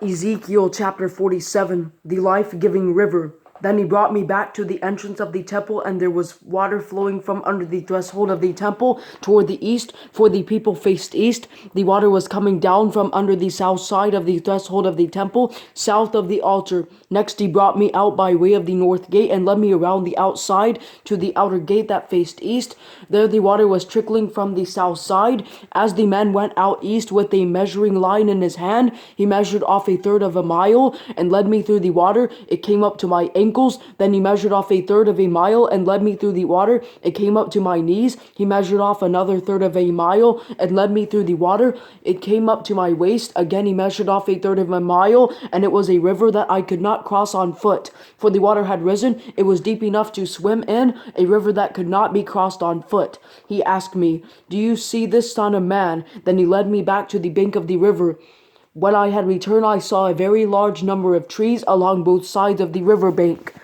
Ezekiel Chapter 47, the life-giving river. Then he brought me back to the entrance of the temple, and there was water flowing from under the threshold of the temple toward the east, for the people faced east. The water was coming down from under the south side of the threshold of the temple, south of the altar. Next he brought me out by way of the north gate, and led me around the outside to the outer gate that faced east. There the water was trickling from the south side. As the man went out east with a measuring line in his hand, he measured off a third of a mile, and led me through the water. It came up to my ankles. Then he measured off a third of a mile, and led me through the water. It came up to my knees. He measured off another third of a mile, and led me through the water. It came up to my waist. Again he measured off a third of a mile, and it was a river that I could not cross on foot, for the water had risen. It was deep enough to swim in, a river that could not be crossed on foot. He asked me, "Do you see this, son of man?" Then he led me back to the bank of the river. When I had returned, I saw a very large number of trees along both sides of the river bank.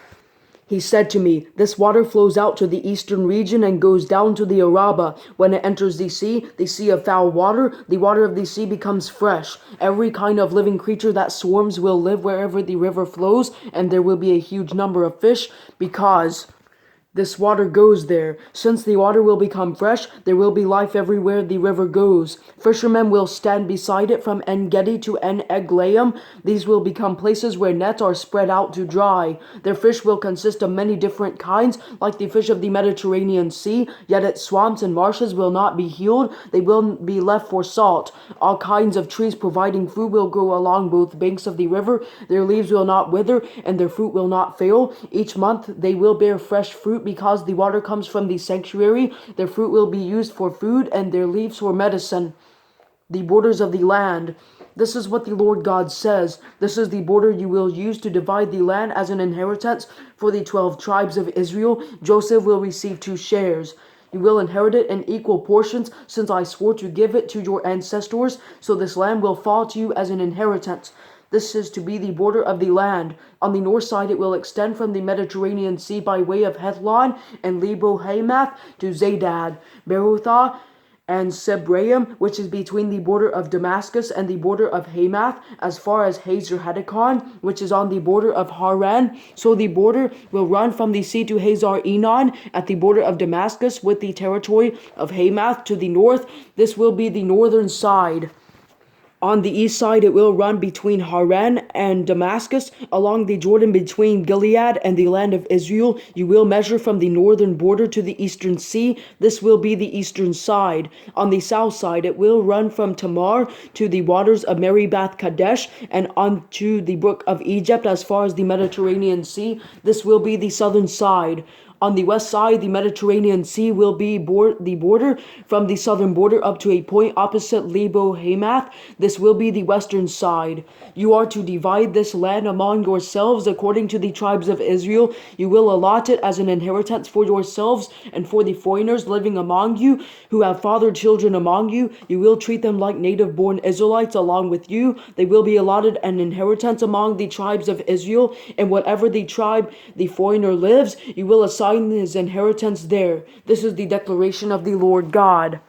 He said to me, "This water flows out to the eastern region and goes down to the Araba. When it enters the sea of foul water, the water of the sea becomes fresh. Every kind of living creature that swarms will live wherever the river flows, and there will be a huge number of fish, because this water goes there. Since the water will become fresh, there will be life everywhere the river goes. Fishermen will stand beside it from En-Gedi to En-Eglaim. These will become places where nets are spread out to dry. Their fish will consist of many different kinds, like the fish of the Mediterranean Sea, yet its swamps and marshes will not be healed. They will be left for salt. All kinds of trees providing food will grow along both banks of the river. Their leaves will not wither, and their fruit will not fail. Each month they will bear fresh fruit, because the water comes from the sanctuary. Their fruit will be used for food, and their leaves for medicine." The borders of the land. This is what the Lord God says. This is the border you will use to divide the land as an inheritance for the 12 tribes of Israel. Joseph will receive 2 shares. You will inherit it in equal portions, since I swore to give it to your ancestors. So this land will fall to you as an inheritance. This is to be the border of the land. On the north side it will extend from the Mediterranean Sea by way of Hethlon and Lebo-Hamath to Zedad, Berothah, and Sebraim, which is between the border of Damascus and the border of Hamath, as far as Hazar-Hadikon, which is on the border of Haran. So the border will run from the sea to Hazar-Enon at the border of Damascus, with the territory of Hamath to the north. This will be the northern side. On the east side it will run between Haran and Damascus, along the Jordan between Gilead and the land of Israel. You will measure from the northern border to the eastern sea. This will be the eastern side. On the south side it will run from Tamar to the waters of Meribah Kadesh, and onto the brook of Egypt as far as the Mediterranean Sea. This will be the southern side. On the west side, the Mediterranean Sea will be the border from the southern border up to a point opposite Lebo-Hamath. This will be the western side. You are to divide this land among yourselves according to the tribes of Israel. You will allot it as an inheritance for yourselves and for the foreigners living among you who have fathered children among you. You will treat them like native-born Israelites along with you. They will be allotted an inheritance among the tribes of Israel, and whatever the tribe the foreigner lives, you will assign his inheritance there. This is the declaration of the Lord God.